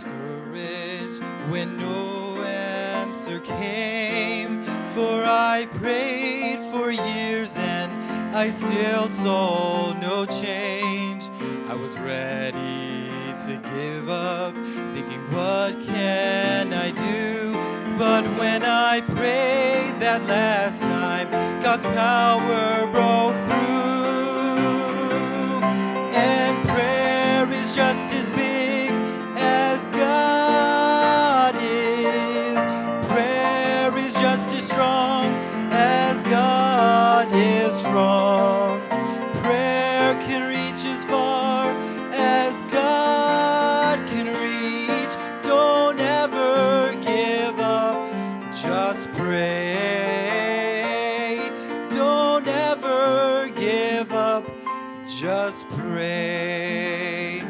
discouraged when no answer came, for I prayed for years and I still saw no change. I was ready to give up, thinking, what can I do? But when I prayed that last time, God's power broke through. And prayer is just as big as God is. Prayer is just as strong as God is strong. Prayer can reach as far as God can reach. Don't ever give up, just pray. Don't ever give up, just pray.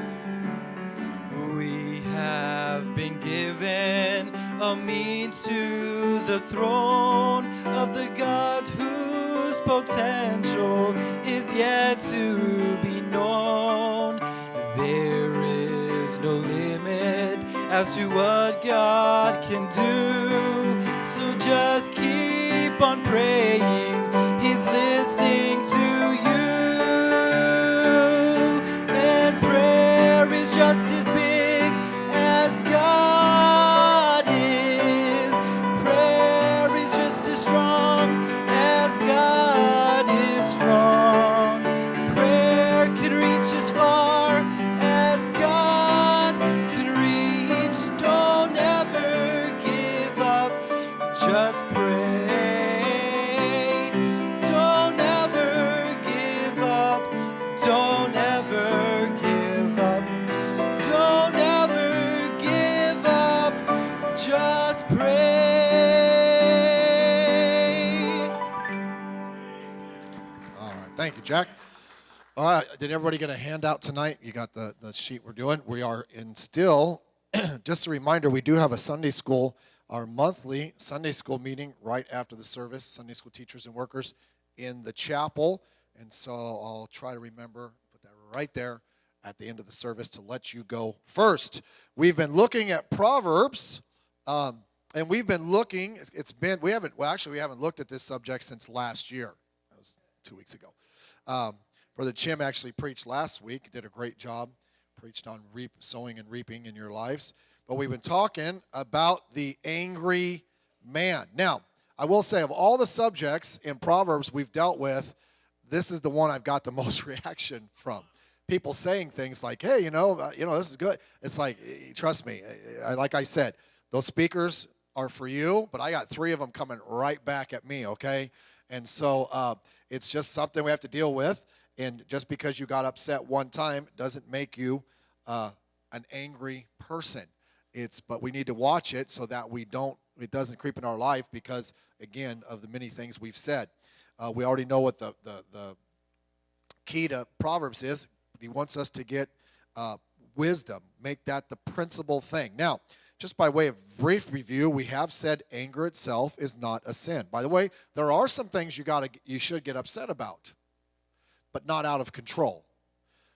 We have been given a means to the throne of the God whose potential is yet to be known. There is no limit as to what God can do, so just keep on praying. He's listening to you, and prayer is just as big as God is. Prayer is just as strong as God is strong. Prayer can reach as far as God can reach. Don't ever give up, just pray. Don't ever give up. Don't ever give up. Don't ever give up, just pray. All right, thank you, Jack. All right, did everybody get a handout tonight? You got the sheet we're doing. We are in still, just a reminder, we do have a Sunday school, our monthly Sunday school meeting right after the service, Sunday school teachers and workers in the chapel. And so I'll try to remember, put that right there at the end of the service to let you go first. We've been looking at Proverbs, and we've been looking, we haven't looked at this subject since last year. That was 2 weeks ago. Brother Jim actually preached last week, did a great job, preached on sowing and reaping in your lives. But we've been talking about the angry man. Now, I will say, of all the subjects in Proverbs we've dealt with, this is the one I've got the most reaction from. People saying things like, hey, this is good. It's like, trust me, like I said, those speakers are for you, but I got 3 of them coming right back at me, okay? And so it's just something we have to deal with. And just because you got upset one time doesn't make you an angry person. But we need to watch it so that it doesn't creep in our life because, again, of the many things we've said. We already know what the key to Proverbs is. He wants us to get wisdom, make that the principal thing. Now, just by way of brief review, we have said anger itself is not a sin. By the way, there are some things you should get upset about, but not out of control.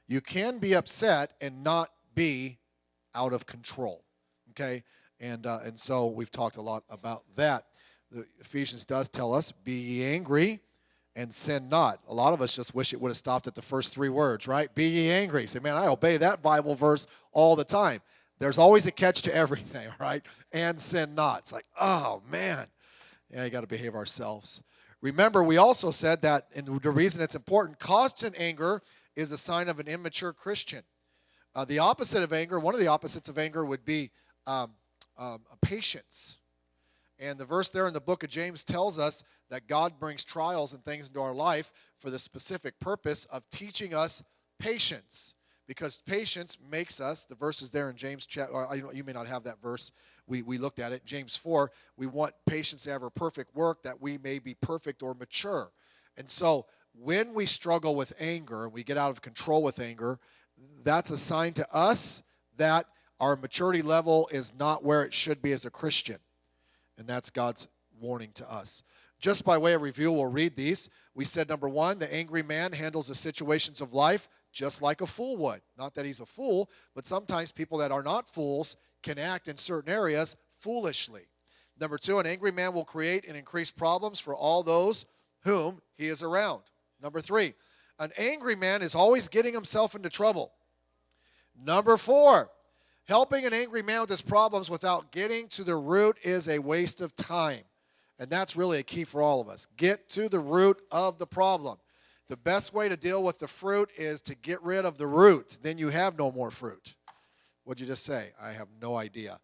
You can be upset and not be out of control, okay? And so we've talked a lot about that. The Ephesians does tell us, be ye angry and sin not. A lot of us just wish it would have stopped at the first 3 words, right? Be ye angry. Say, man, I obey that Bible verse all the time. There's always a catch to everything, right? And sin not. It's like, oh, man. Yeah, you got to behave ourselves. Remember, we also said that, and the reason it's important, constant anger is a sign of an immature Christian. The opposite of anger, one of the opposites of anger would be patience. And the verse there in the book of James tells us that God brings trials and things into our life for the specific purpose of teaching us patience. Because patience makes us, the verse is there in James, you may not have that verse, we looked at it, James 4, we want patience to have her perfect work that we may be perfect or mature. And so when we struggle with anger and we get out of control with anger, that's a sign to us that our maturity level is not where it should be as a Christian. And that's God's warning to us. Just by way of review, we'll read these. We said, number 1, the angry man handles the situations of life just like a fool would. Not that he's a fool, but sometimes people that are not fools can act in certain areas foolishly. Number 2, an angry man will create and increase problems for all those whom he is around. Number 3, an angry man is always getting himself into trouble. Number 4, helping an angry man with his problems without getting to the root is a waste of time. And that's really a key for all of us. Get to the root of the problem. The best way to deal with the fruit is to get rid of the root. Then you have no more fruit. What'd you just say? I have no idea.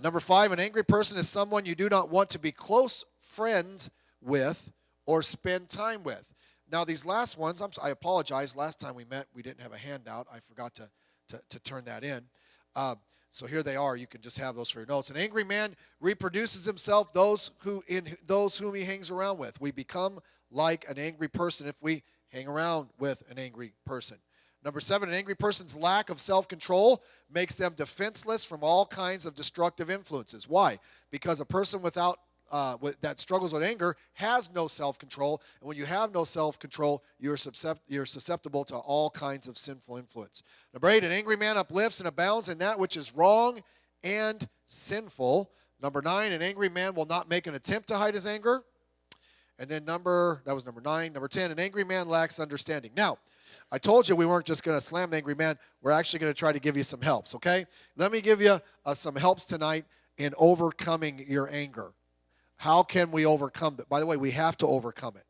Number 5, an angry person is someone you do not want to be close friends with or spend time with. Now, these last ones, I apologize. Last time we met, we didn't have a handout. I forgot to turn that in. So here they are. You can just have those for your notes. An angry man reproduces himself those whom he hangs around with. We become like an angry person if we hang around with an angry person. Number 7, an angry person's lack of self-control makes them defenseless from all kinds of destructive influences. Why? Because a person that struggles with anger has no self-control, and when you have no self-control, you're susceptible to all kinds of sinful influence. Number 8, an angry man uplifts and abounds in that which is wrong and sinful. Number 9, an angry man will not make an attempt to hide his anger. And then that was number 9. Number 10, an angry man lacks understanding. Now, I told you we weren't just going to slam the angry man. We're actually going to try to give you some helps, okay? Let me give you some helps tonight in overcoming your anger. How can we overcome it? By the way, we have to overcome it.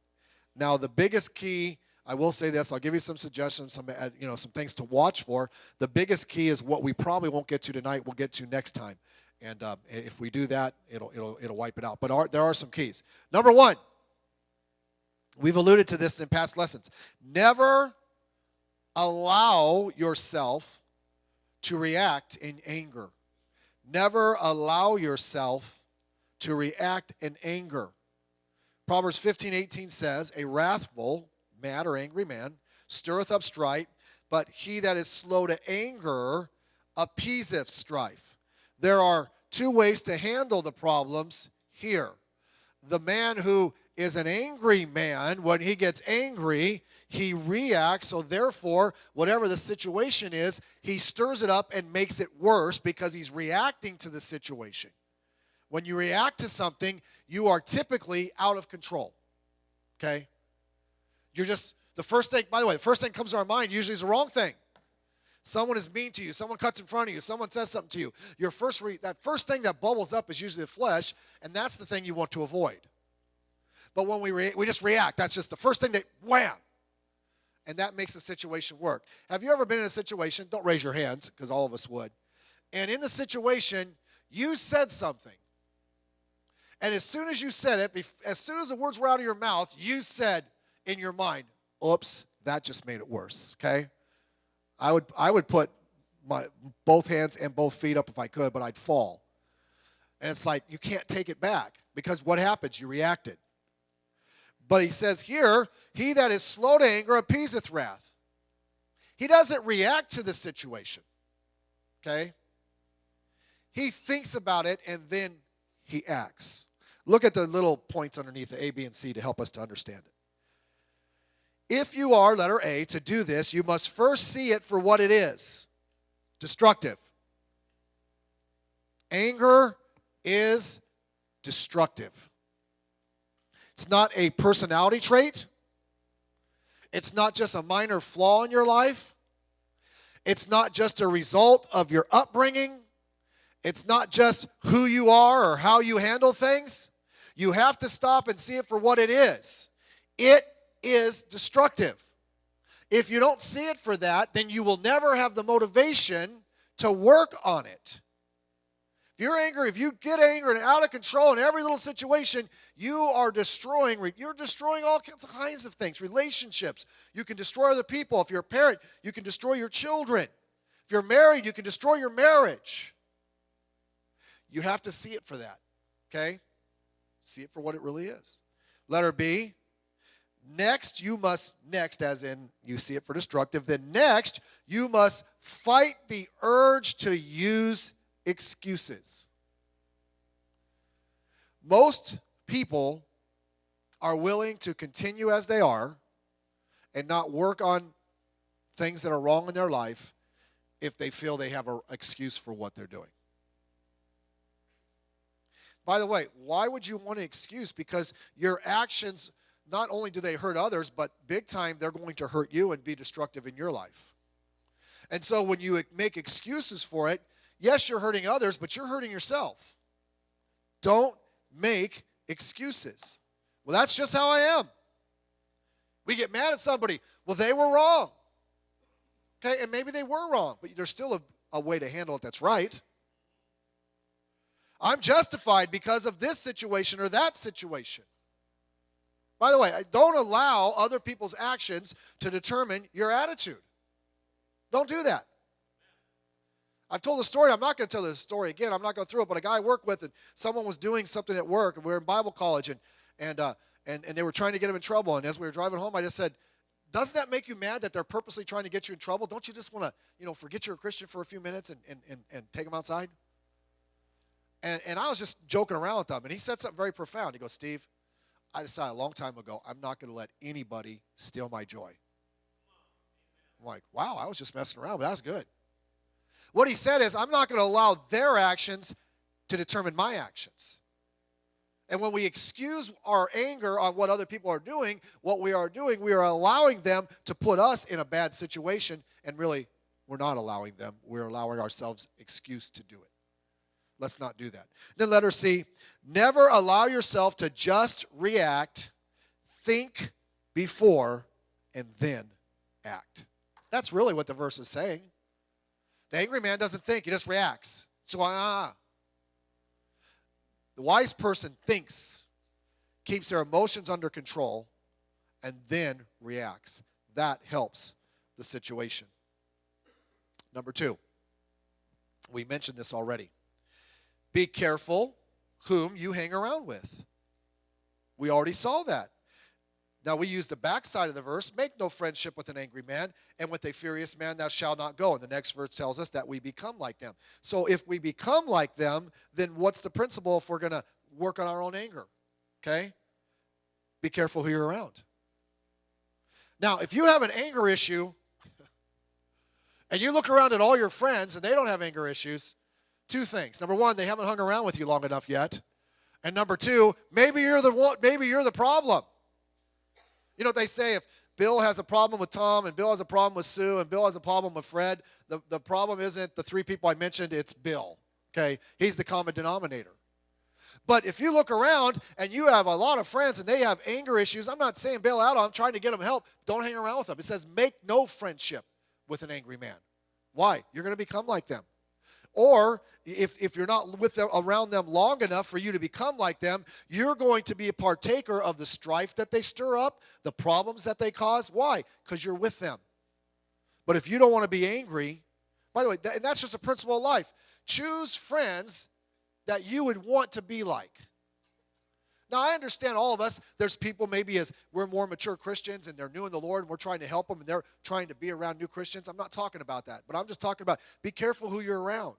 Now, the biggest key, I will say this, I'll give you some suggestions, some things to watch for. The biggest key is what we probably won't get to tonight, we'll get to next time. And if we do that, it'll wipe it out. But there are some keys. Number 1, we've alluded to this in past lessons. Never allow yourself to react in anger. Never allow yourself to react in anger. Proverbs 15:18 says, a wrathful, mad or angry man, stirreth up strife, but he that is slow to anger appeaseth strife. There are 2 ways to handle the problems here. The man who is an angry man, when he gets angry, he reacts, so therefore, whatever the situation is, he stirs it up and makes it worse because he's reacting to the situation. When you react to something, you are typically out of control, okay? The first thing that comes to our mind usually is the wrong thing. Someone is mean to you. Someone cuts in front of you. Someone says something to you. That first thing that bubbles up is usually the flesh, and that's the thing you want to avoid. But when we just react, that's just the first thing that, wham, and that makes the situation work. Have you ever been in a situation, don't raise your hands, because all of us would, and in the situation, you said something. And as soon as you said it, as soon as the words were out of your mouth, you said in your mind, oops, that just made it worse, okay? I would put my both hands and both feet up if I could, but I'd fall. And it's like, you can't take it back, because what happens? You reacted. But he says here, he that is slow to anger appeaseth wrath. He doesn't react to the situation, okay? He thinks about it, and then he acts. Look at the little points underneath the A, B, and C to help us to understand it. If you are, letter A, to do this, you must first see it for what it is. Destructive. Anger is destructive. It's not a personality trait. It's not just a minor flaw in your life. It's not just a result of your upbringing. It's not just who you are or how you handle things. You have to stop and see it for what it is. It is destructive. If you don't see it for that, then you will never have the motivation to work on it. If you're angry, if you get angry and out of control in every little situation, you're destroying all kinds of things, relationships. You can destroy other people. If you're a parent, you can destroy your children. If you're married, you can destroy your marriage. You have to see it for that, okay? See it for what it really is. Letter B, next as in you see it for destructive, then next you must fight the urge to use excuses. Most people are willing to continue as they are and not work on things that are wrong in their life if they feel they have an excuse for what they're doing. By the way, why would you want an excuse? Because your actions, not only do they hurt others, but big time, they're going to hurt you and be destructive in your life. And so when you make excuses for it, yes, you're hurting others, but you're hurting yourself. Don't make excuses. Well, that's just how I am. We get mad at somebody. Well, they were wrong. Okay, and maybe they were wrong, but there's still a way to handle it that's right. I'm justified because of this situation or that situation. By the way, don't allow other people's actions to determine your attitude. Don't do that. I've told a story. I'm not going to tell this story again. I'm not going through it, but a guy I worked with, and someone was doing something at work, and we were in Bible college, and they were trying to get him in trouble. And as we were driving home, I just said, doesn't that make you mad that they're purposely trying to get you in trouble? Don't you just want to, forget you're a Christian for a few minutes and take them outside? And I was just joking around with him, and he said something very profound. He goes, Steve, I decided a long time ago I'm not going to let anybody steal my joy. I'm like, wow, I was just messing around, but that's good. What he said is, I'm not going to allow their actions to determine my actions. And when we excuse our anger on what other people are doing, what we are doing, we are allowing them to put us in a bad situation, and really, we're not allowing them. We're allowing ourselves excuse to do it. Let's not do that. Then letter C, never allow yourself to just react, think before, and then act. That's really what the verse is saying. The angry man doesn't think, he just reacts. So, The wise person thinks, keeps their emotions under control, and then reacts. That helps the situation. Number 2, we mentioned this already. Be careful whom you hang around with. We already saw that. Now we use the backside of the verse, make no friendship with an angry man, and with a furious man thou shalt not go. And the next verse tells us that we become like them. So if we become like them, then what's the principle if we're going to work on our own anger? Okay? Be careful who you're around. Now, if you have an anger issue, and you look around at all your friends and they don't have anger issues, 2 things. Number 1, they haven't hung around with you long enough yet. And number 2, maybe you're the problem. You know what they say, if Bill has a problem with Tom, and Bill has a problem with Sue, and Bill has a problem with Fred, the problem isn't the 3 people I mentioned, it's Bill. Okay? He's the common denominator. But if you look around and you have a lot of friends and they have anger issues, I'm not saying bail out, I'm trying to get them help. Don't hang around with them. It says make no friendship with an angry man. Why? You're going to become like them. Or if you're not with them, around them long enough for you to become like them, you're going to be a partaker of the strife that they stir up, the problems that they cause. Why? Because you're with them. But if you don't want to be angry, by the way, and that's just a principle of life. Choose friends that you would want to be like. Now, I understand all of us, there's people maybe as we're more mature Christians and they're new in the Lord and we're trying to help them and they're trying to be around new Christians. I'm not talking about that, but I'm just talking about be careful who you're around.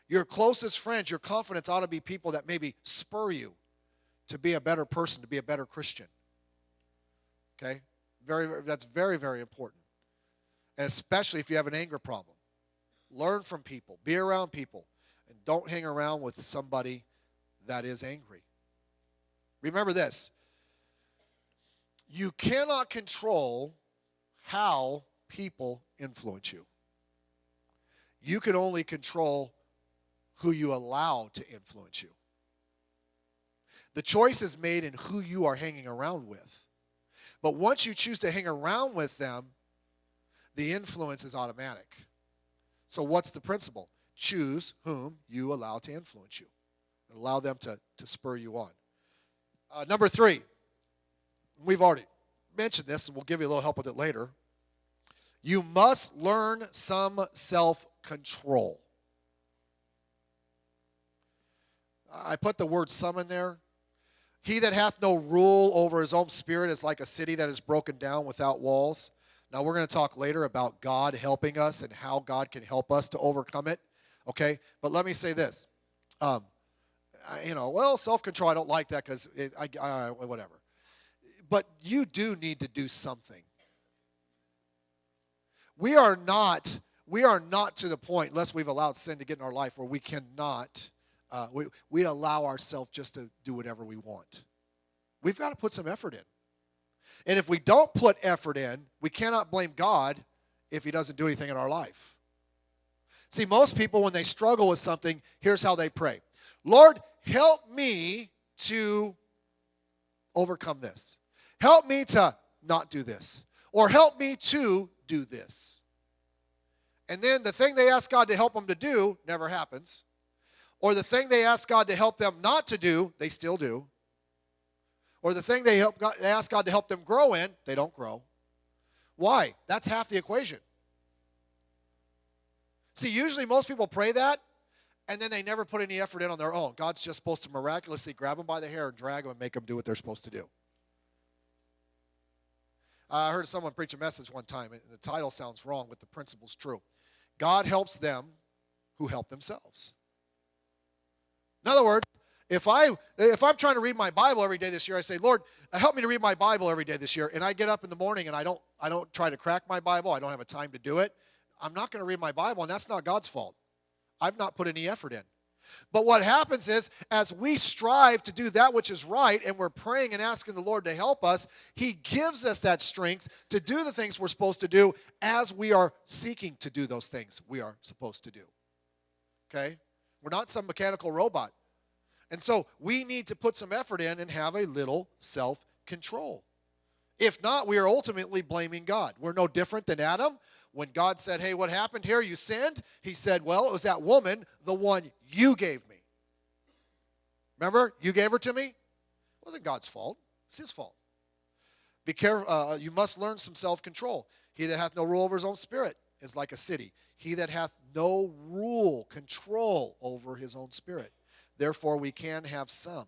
Your closest friends, your confidants ought to be people that maybe spur you to be a better person, to be a better Christian. Okay? That's very, very important. And especially if you have an anger problem. Learn from people. Be around people. And don't hang around with somebody that is angry. Remember this. You cannot control how people influence you. You can only control who you allow to influence you. The choice is made in who you are hanging around with. But once you choose to hang around with them, the influence is automatic. So what's the principle? Choose whom you allow to influence you. And allow them to spur you on. Number 3, we've already mentioned this, and we'll give you a little help with it later. You must learn some self-control. I put the word some in there. He that hath no rule over his own spirit is like a city that is broken down without walls. Now, we're going to talk later about God helping us and how God can help us to overcome it. Okay? But let me say this. Self-control, I don't like that because whatever. But you do need to do something. We are not to the point, unless we've allowed sin to get in our life, where we cannot we allow ourselves just to do whatever we want. We've got to put some effort in. And if we don't put effort in, we cannot blame God if he doesn't do anything in our life. See, most people, when they struggle with something, here's how they pray. Lord, help me to overcome this. Help me to not do this. Or help me to do this. And then the thing they ask God to help them to do never happens. Or the thing they ask God to help them not to do, they still do. Or the thing they ask God to help them grow in, they don't grow. Why? That's half the equation. See, usually most people pray that, and then they never put any effort in on their own. God's just supposed to miraculously grab them by the hair and drag them and make them do what they're supposed to do. I heard someone preach a message one time, and the title sounds wrong, but the principle's true. God helps them who help themselves. In other words, if I'm trying to read my Bible every day this year, I say, Lord, help me to read my Bible every day this year, and I get up in the morning and I don't try to crack my Bible, I don't have a time to do it, I'm not going to read my Bible, and that's not God's fault. I've not put any effort in. But what happens is, as we strive to do that which is right, and we're praying and asking the Lord to help us, he gives us that strength to do the things we're supposed to do as we are seeking to do those things we are supposed to do. Okay? We're not some mechanical robot. And so we need to put some effort in and have a little self-control. If not, we are ultimately blaming God. We're no different than Adam. When God said, hey, what happened here? You sinned. He said, well, it was that woman, the one you gave me. Remember? You gave her to me? It wasn't God's fault. It's his fault. Be careful. You must learn some self-control. He that hath no rule over his own spirit is like a city. He that hath no control over his own spirit. Therefore, we can have some.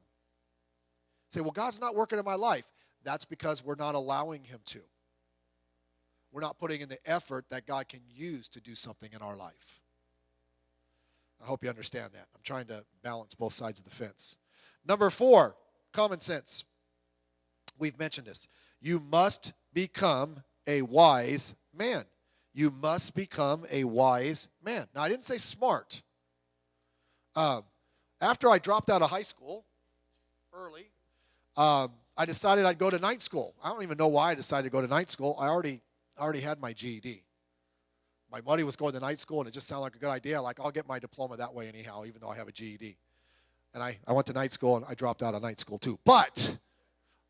Say, well, God's not working in my life. That's because we're not allowing him to. We're not putting in the effort that God can use to do something in our life. I hope you understand that. I'm trying to balance both sides of the fence. Number 4, common sense. We've mentioned this. You must become a wise man. You must become a wise man. Now, I didn't say smart. After I dropped out of high school early, I decided I'd go to night school. I don't even know why I decided to go to night school. I already had my GED. My buddy was going to night school, and it just sounded like a good idea. Like, I'll get my diploma that way anyhow, even though I have a GED. And I went to night school, and I dropped out of night school too. But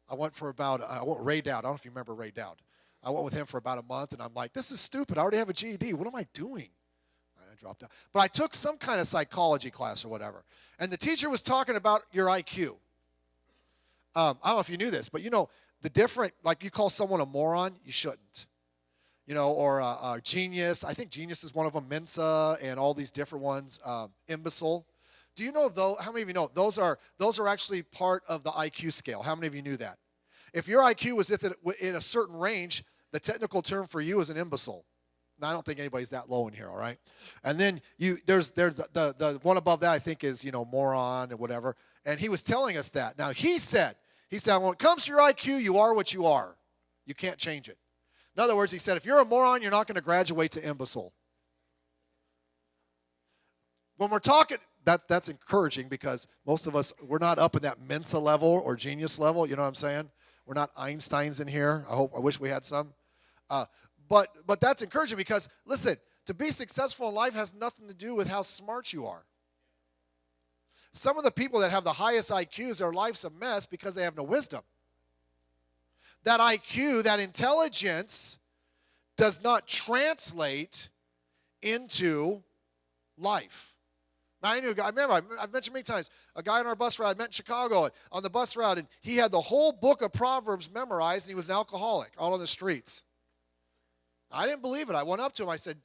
I went for Ray Dowd. I don't know if you remember Ray Dowd. I went with him for about a month, and I'm like, this is stupid. I already have a GED. What am I doing? I dropped out. But I took some kind of psychology class or whatever. And the teacher was talking about your IQ. I don't know if you knew this, but you know, the different, like you call someone a moron, you shouldn't. You know, or a genius. I think genius is one of them, Mensa, and all these different ones, imbecile. Do you know, though, how many of you know, those are actually part of the IQ scale? How many of you knew that? If your IQ was in a certain range, the technical term for you is an imbecile. Now, I don't think anybody's that low in here, all right? And then there's the one above that, I think, is, you know, moron or whatever. And he was telling us that. Now, he said, when it comes to your IQ, you are what you are. You can't change it. In other words, he said, if you're a moron, you're not going to graduate to imbecile. When we're talking, that's encouraging because most of us, we're not up in that Mensa level or genius level, you know what I'm saying? We're not Einsteins in here. I wish we had some. But that's encouraging because, listen, to be successful in life has nothing to do with how smart you are. Some of the people that have the highest IQs, their life's a mess because they have no wisdom. That IQ, that intelligence, does not translate into life. Now, I knew a guy, I remember, I've mentioned many times, a guy on our bus ride I met in Chicago, on the bus route, and he had the whole book of Proverbs memorized, and he was an alcoholic out on the streets. I didn't believe it. I went up to him. I said,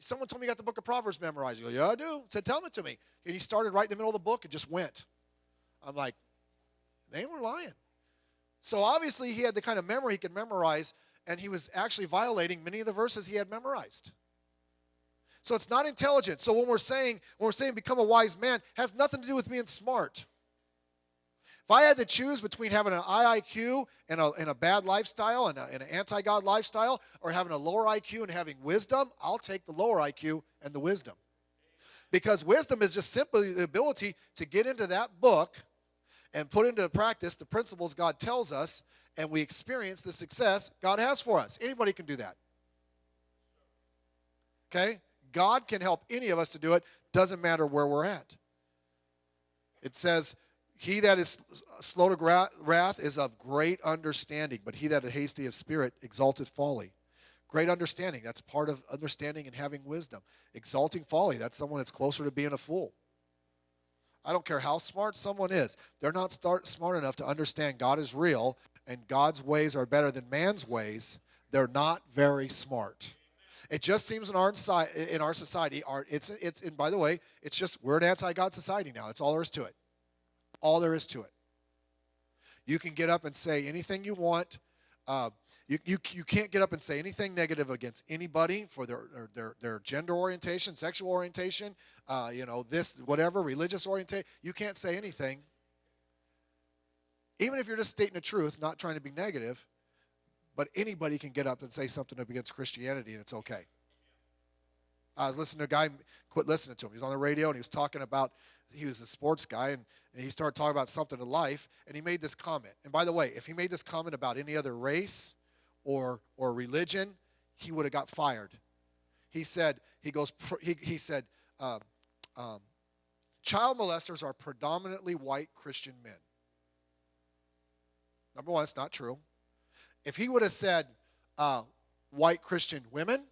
someone told me you got the book of Proverbs memorized. He goes, yeah, I do. I said, tell it to me. And he started right in the middle of the book and just went. I'm like, they were lying. So obviously he had the kind of memory he could memorize, and he was actually violating many of the verses he had memorized. So it's not intelligent. So when we're saying become a wise man, it has nothing to do with being smart. If I had to choose between having an high IQ and a bad lifestyle and an anti-God lifestyle, or having a lower IQ and having wisdom, I'll take the lower IQ and the wisdom. Because wisdom is just simply the ability to get into that book and put into practice the principles God tells us, and we experience the success God has for us. Anybody can do that. Okay? God can help any of us to do it. Doesn't matter where we're at. It says, he that is slow to wrath is of great understanding, but he that is hasty of spirit exalteth folly. Great understanding. That's part of understanding and having wisdom. Exalting folly. That's someone that's closer to being a fool. I don't care how smart someone is. They're not smart enough to understand God is real and God's ways are better than man's ways. They're not very smart. It just seems in our society, and by the way, it's just we're an anti-God society now. That's all there is to it. All there is to it. You can get up and say anything you want. You can't get up and say anything negative against anybody for their gender orientation, sexual orientation, this, whatever, religious orientation. You can't say anything. Even if you're just stating the truth, not trying to be negative, but anybody can get up and say something against Christianity, and it's okay. I was listening to a guy, quit listening to him. He was on the radio, and he was talking about, he was a sports guy, and he started talking about something in life, and he made this comment. And by the way, if he made this comment about any other race or religion, he would have got fired. He said, child molesters are predominantly white Christian men. Number one, it's not true. If he would have said white Christian women,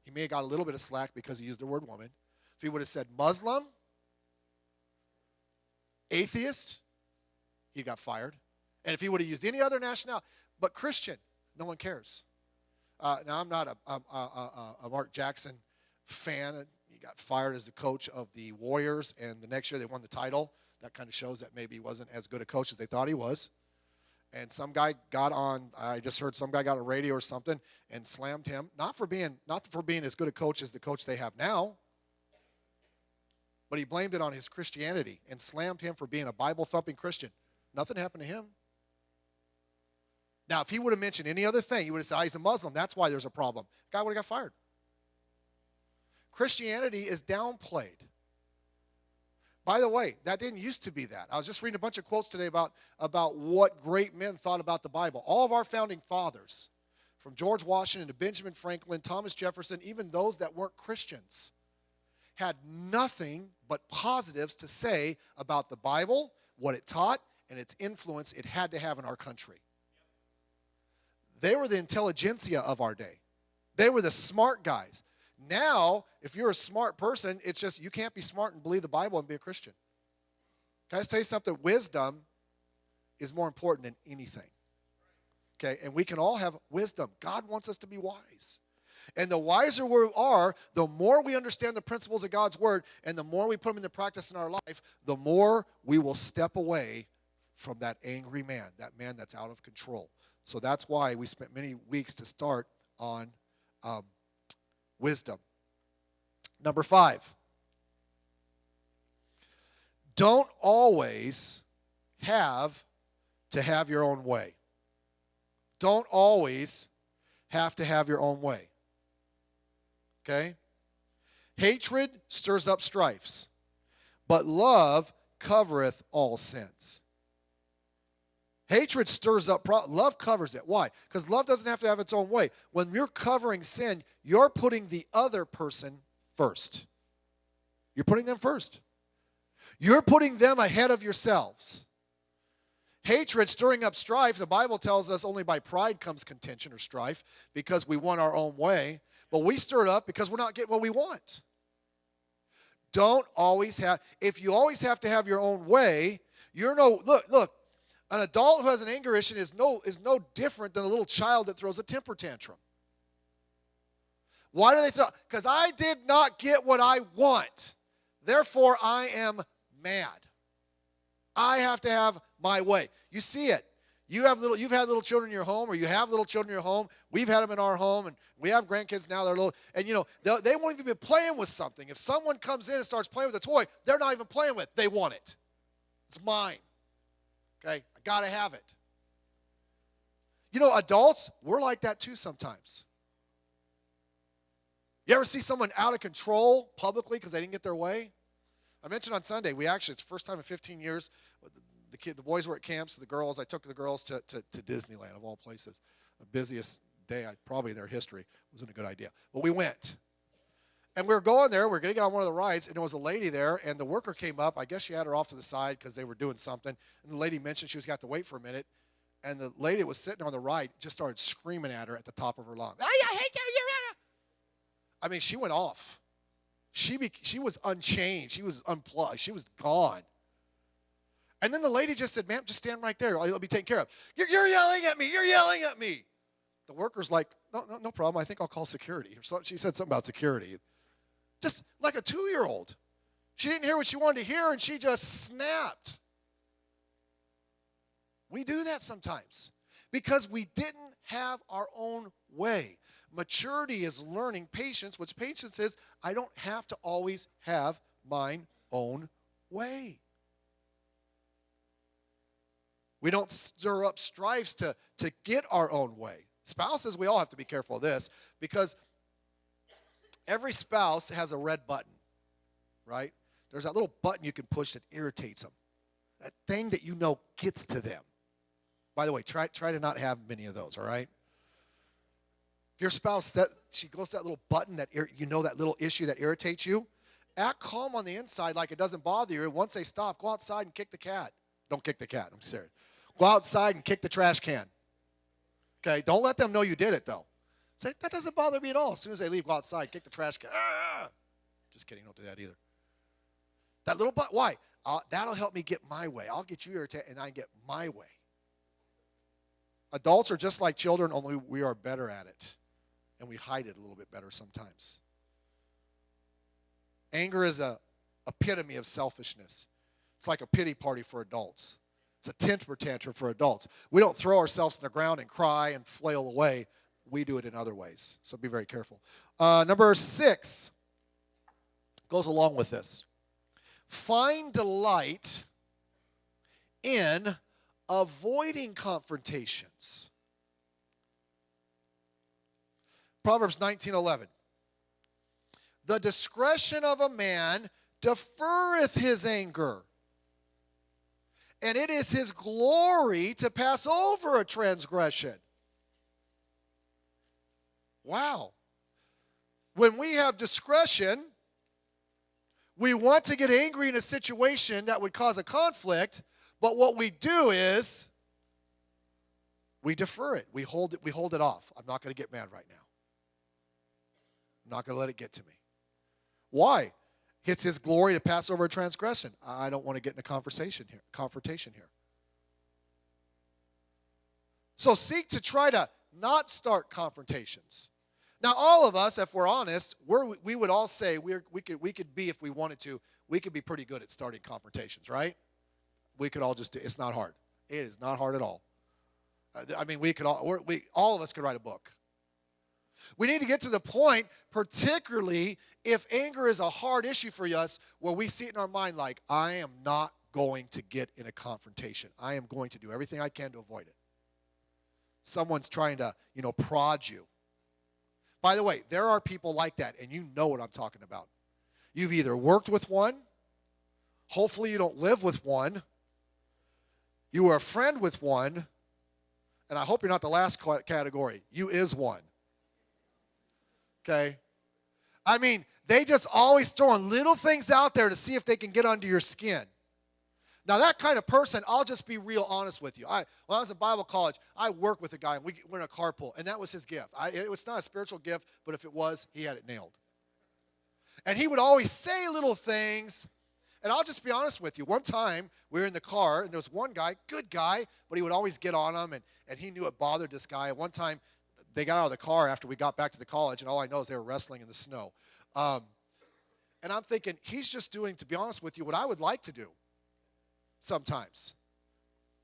he may have got a little bit of slack because he used the word woman. If he would have said Muslim, atheist, he got fired. And if he would have used any other nationality, but Christian, no one cares. Now, I'm not a Mark Jackson fan. He got fired as the coach of the Warriors, and the next year they won the title. That kind of shows that maybe he wasn't as good a coach as they thought he was. And some guy I just heard some guy got on radio or something and slammed him, not for being as good a coach as the coach they have now, but he blamed it on his Christianity and slammed him for being a Bible-thumping Christian. Nothing happened to him. Now, if he would have mentioned any other thing, he would have said, he's a Muslim, that's why there's a problem. The guy would have got fired. Christianity is downplayed. By the way, that didn't used to be that. I was just reading a bunch of quotes today about what great men thought about the Bible. All of our founding fathers, from George Washington to Benjamin Franklin, Thomas Jefferson, even those that weren't Christians, had nothing but positives to say about the Bible, what it taught, and its influence it had to have in our country. They were the intelligentsia of our day. They were the smart guys. Now, if you're a smart person, it's just you can't be smart and believe the Bible and be a Christian. Can I just tell you something? Wisdom is more important than anything. Okay, and we can all have wisdom. God wants us to be wise. And the wiser we are, the more we understand the principles of God's word, and the more we put them into practice in our life, the more we will step away from that angry man that's out of control. So that's why we spent many weeks to start on wisdom. Number 5, don't always have to have your own way. Don't always have to have your own way. Okay? Hatred stirs up strifes, but love covereth all sins. Hatred stirs up, love covers it. Why? Because love doesn't have to have its own way. When you're covering sin, you're putting the other person first. You're putting them first. You're putting them ahead of yourselves. Hatred stirring up strife, the Bible tells us only by pride comes contention or strife because we want our own way. But we stir it up because we're not getting what we want. Don't always have, if you always have to have your own way, look, an adult who has an anger issue is no different than a little child that throws a temper tantrum. Why do they throw? Because I did not get what I want. Therefore, I am mad. I have to have my way. You see it. You've had little children in your home, or you have little children in your home. We've had them in our home, and we have grandkids now. They're little, and they won't even be playing with something. If someone comes in and starts playing with a toy, they're not even playing with it. They want it. It's mine. Okay, I gotta have it. Adults, we're like that too sometimes. You ever see someone out of control publicly because they didn't get their way? I mentioned on Sunday, it's the first time in 15 years, the boys were at camp, so I took the girls to Disneyland, of all places. The busiest day probably in their history. Wasn't a good idea. But we went. And we were going there. We were going to get on one of the rides, and there was a lady there, and the worker came up. I guess she had her off to the side because they were doing something. And the lady mentioned she was got to wait for a minute. And the lady that was sitting on the ride just started screaming at her at the top of her lungs. I hate you. I mean, she went off. She was unchanged. She was unplugged. She was gone. And then the lady just said, ma'am, just stand right there. I'll be taken care of. You're yelling at me. You're yelling at me. The worker's like, no problem. I think I'll call security. Or something. She said something about security. Just like a 2-year-old. She didn't hear what she wanted to hear, and she just snapped. We do that sometimes because we didn't have our own way. Maturity is learning patience. What's patience is, I don't have to always have mine own way. We don't stir up strifes to get our own way. Spouses, we all have to be careful of this because every spouse has a red button, right? There's that little button you can push that irritates them. That thing that you know gets to them. By the way, try to not have many of those, all right? If your spouse, she goes to that little button that that little issue that irritates you, act calm on the inside like it doesn't bother you. Once they stop, go outside and kick the cat. Don't kick the cat, I'm serious. Go outside and kick the trash can. Okay, don't let them know you did it, though. Say, that doesn't bother me at all. As soon as they leave, go outside, kick the trash can. Ah! Just kidding, don't do that either. That little button, why? That'll help me get my way. I'll get you irritated, and I get my way. Adults are just like children, only we are better at it. And we hide it a little bit better sometimes. Anger is an epitome of selfishness. It's like a pity party for adults. It's a temper tantrum for adults. We don't throw ourselves on the ground and cry and flail away. We do it in other ways. So be very careful. Number 6 goes along with this. Find delight in avoiding confrontations. Proverbs 19:11. The discretion of a man deferreth his anger, and it is his glory to pass over a transgression. Wow. When we have discretion, we want to get angry in a situation that would cause a conflict, but what we do is we defer it. We hold it off. I'm not going to get mad right now. I'm not going to let it get to me. Why? It's his glory to pass over a transgression. I don't want to get in a confrontation here. So seek to try to not start confrontations. Now, all of us, if we're honest, we would all say we could be, if we wanted to, we could be pretty good at starting confrontations, right? We could all just do it. It's not hard. It is not hard at all. I mean, all of us could write a book. We need to get to the point, particularly if anger is a hard issue for us, where we see it in our mind like, I am not going to get in a confrontation. I am going to do everything I can to avoid it. Someone's trying to, prod you. By the way, there are people like that, and you know what I'm talking about. You've either worked with one, hopefully you don't live with one, you were a friend with one, and I hope you're not the last category. You is one. Okay? I mean, they just always throwing little things out there to see if they can get under your skin. Now, that kind of person, I'll just be real honest with you. When I was in Bible college, I worked with a guy, and we were in a carpool, and that was his gift. It was not a spiritual gift, but if it was, he had it nailed. And he would always say little things, and I'll just be honest with you. One time, we were in the car, and there was one guy, good guy, but he would always get on him, and he knew it bothered this guy. One time, they got out of the car after we got back to the college, and all I know is they were wrestling in the snow. And I'm thinking, he's just doing, to be honest with you, what I would like to do sometimes.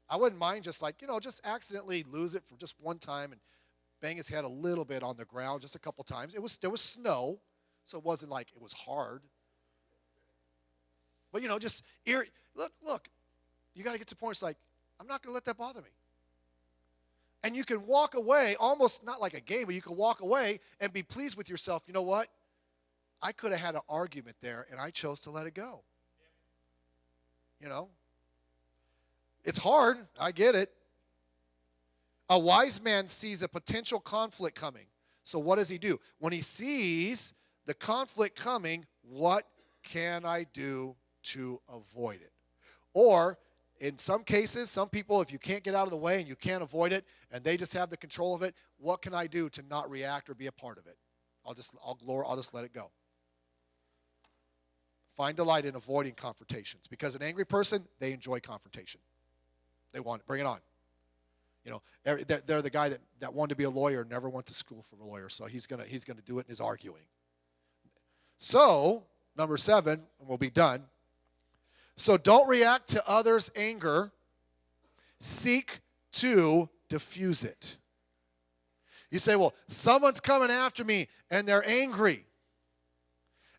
I wouldn't mind just just accidentally lose it for just one time and bang his head a little bit on the ground just a couple times. There was snow, so it wasn't like it was hard. But, look, you got to get to the point, it's like, I'm not going to let that bother me. And you can walk away, almost not like a game, but you can walk away and be pleased with yourself. You know what? I could have had an argument there, and I chose to let it go. You know? It's hard. I get it. A wise man sees a potential conflict coming. So what does he do? When he sees the conflict coming, what can I do to avoid it? Or in some cases, some people, if you can't get out of the way and you can't avoid it, and they just have the control of it, what can I do to not react or be a part of it? I'll just let it go. Find delight in avoiding confrontations, because an angry person, they enjoy confrontation. They want it. Bring it on. You know, they're the guy that wanted to be a lawyer and never went to school for a lawyer, so he's gonna do it in his arguing. So, number 7, and we'll be done. So don't react to others' anger. Seek to diffuse it. You say, well, someone's coming after me and they're angry.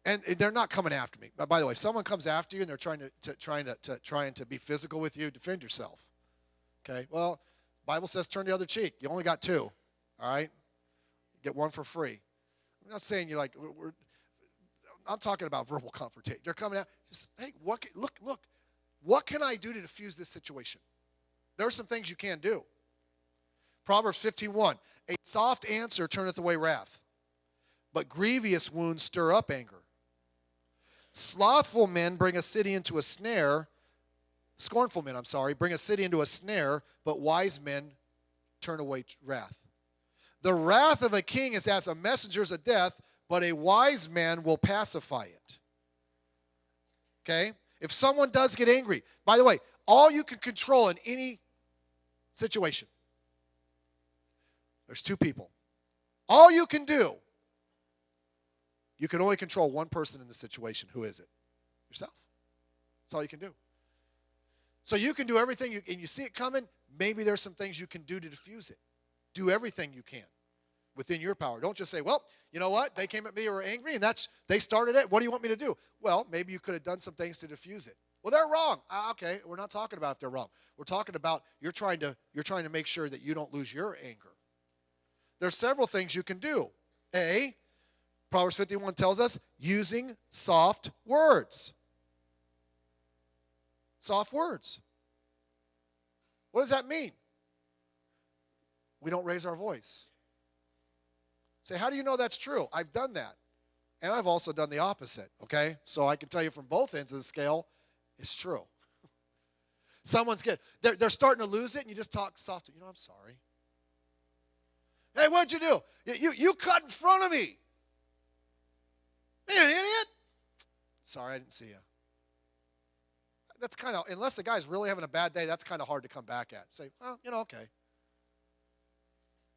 And they're not coming after me. By the way, if someone comes after you and they're trying to be physical with you, defend yourself. Okay? Well, the Bible says turn the other cheek. You only got 2. All right? Get 1 for free. I'm not saying you I'm talking about verbal confrontation. They're coming out. Just, hey, look. What can I do to diffuse this situation? There are some things you can do. Proverbs 15:1. A soft answer turneth away wrath, but grievous wounds stir up anger. Slothful men bring a city into a snare. Scornful men, bring a city into a snare, but wise men turn away wrath. The wrath of a king is as a messenger's of death, but a wise man will pacify it. Okay? If someone does get angry, by the way, all you can control in any situation, there's 2 people. All you can do, you can only control one person in the situation. Who is it? Yourself. That's all you can do. So you can do everything, and you see it coming, maybe there's some things you can do to diffuse it. Do everything you can within your power. Don't just say, well, you know what? They came at me or were angry, and they started it. What do you want me to do? Well, maybe you could have done some things to diffuse it. Well, they're wrong. Okay, we're not talking about if they're wrong. We're talking about you're trying to make sure that you don't lose your anger. There's several things you can do. A, Proverbs 51 tells us, using soft words. Soft words. What does that mean? We don't raise our voice. Say, how do you know that's true? I've done that. And I've also done the opposite, okay? So I can tell you from both ends of the scale, it's true. They're starting to lose it, and you just talk softly. I'm sorry. Hey, what'd you do? You cut in front of me. Man, idiot. Sorry, I didn't see you. That's kind of, unless the guy's really having a bad day, that's kind of hard to come back at. Say, well, okay.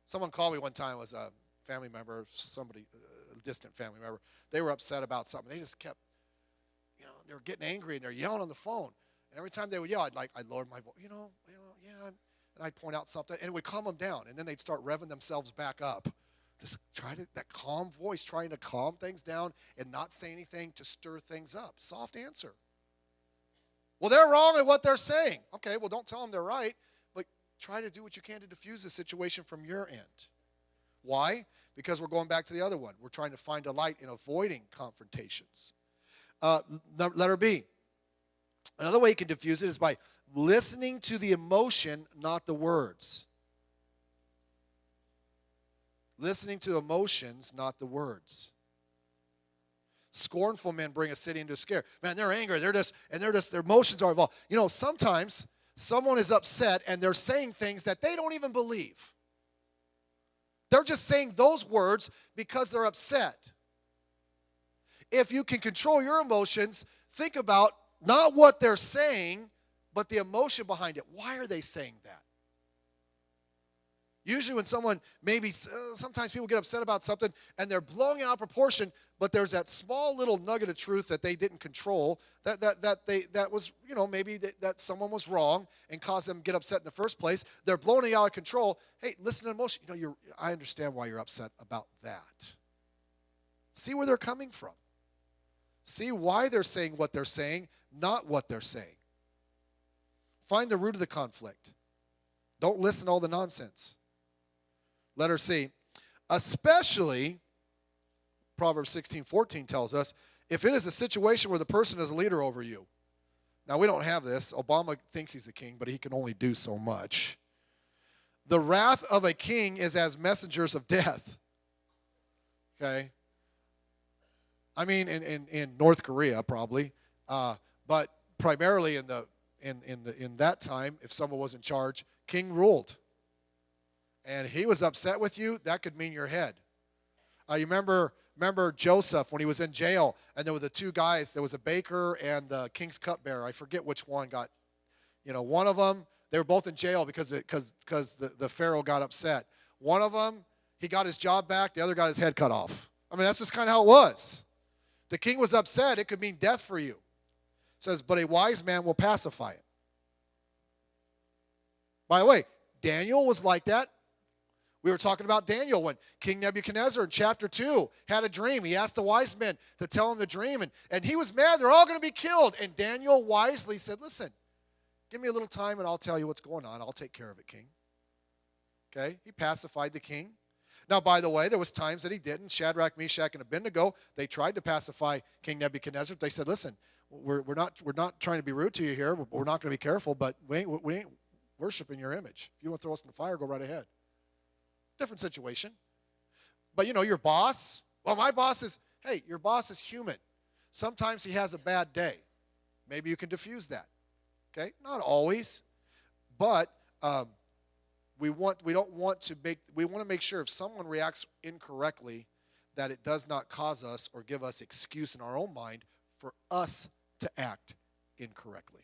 Someone called me one time, it was a family member, somebody, a distant family member. They were upset about something. They just kept, they were getting angry, and they're yelling on the phone. And every time they would yell, I'd lower my voice, yeah, and I'd point out something, and it would calm them down. And then they'd start revving themselves back up. Just that calm voice, trying to calm things down and not say anything to stir things up. Soft answer. Well, they're wrong at what they're saying. Okay, well, don't tell them they're right, but try to do what you can to diffuse the situation from your end. Why? Because we're going back to the other one. We're trying to find delight in avoiding confrontations. Letter B. Another way you can diffuse it is by listening to the emotion, not the words. Listening to emotions, not the words. Scornful men bring a city into a scare. Man, they're angry. Their emotions are involved. Sometimes someone is upset and they're saying things that they don't even believe. They're just saying those words because they're upset. If you can control your emotions, think about not what they're saying, but the emotion behind it. Why are they saying that? Usually when someone, sometimes people get upset about something and they're blowing out of proportion, but there's that small little nugget of truth that they didn't control, that was, maybe that someone was wrong and caused them to get upset in the first place. They're blowing it out of control. Hey, listen to emotion. I understand why you're upset about that. See where they're coming from. See why they're saying what they're saying, not what they're saying. Find the root of the conflict. Don't listen to all the nonsense. Letter C, especially Proverbs 16:14 tells us, if it is a situation where the person is a leader over you. Now, we don't have this. Obama thinks he's a king, but he can only do so much. The wrath of a king is as messengers of death. Okay? I mean, in North Korea, probably. But primarily in that time, if someone was in charge, king ruled. And he was upset with you, that could mean your head. You remember Joseph when he was in jail, and there were the two guys. There was a baker and the king's cupbearer. I forget which one got, one of them, they were both in jail because the Pharaoh got upset. One of them, he got his job back. The other got his head cut off. I mean, that's just kind of how it was. The king was upset. It could mean death for you. It says, but a wise man will pacify it. By the way, Daniel was like that. We were talking about Daniel when King Nebuchadnezzar in chapter 2 had a dream. He asked the wise men to tell him the dream, and he was mad. They're all going to be killed. And Daniel wisely said, listen, give me a little time and I'll tell you what's going on. I'll take care of it, king. Okay? He pacified the king. Now, by the way, there was times that he didn't. Shadrach, Meshach, and Abednego, they tried to pacify King Nebuchadnezzar. They said, listen, we're not trying to be rude to you here. We're not going to be careful, but we ain't worshiping your image. If you want to throw us in the fire, go right ahead. Different situation. But your boss, well, my boss is, hey, your boss is human. Sometimes he has a bad day. Maybe you can diffuse that. Okay? Not always. But we want to make sure if someone reacts incorrectly that it does not cause us or give us excuse in our own mind for us to act incorrectly.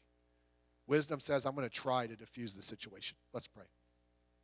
Wisdom says, I'm going to try to diffuse the situation. Let's pray.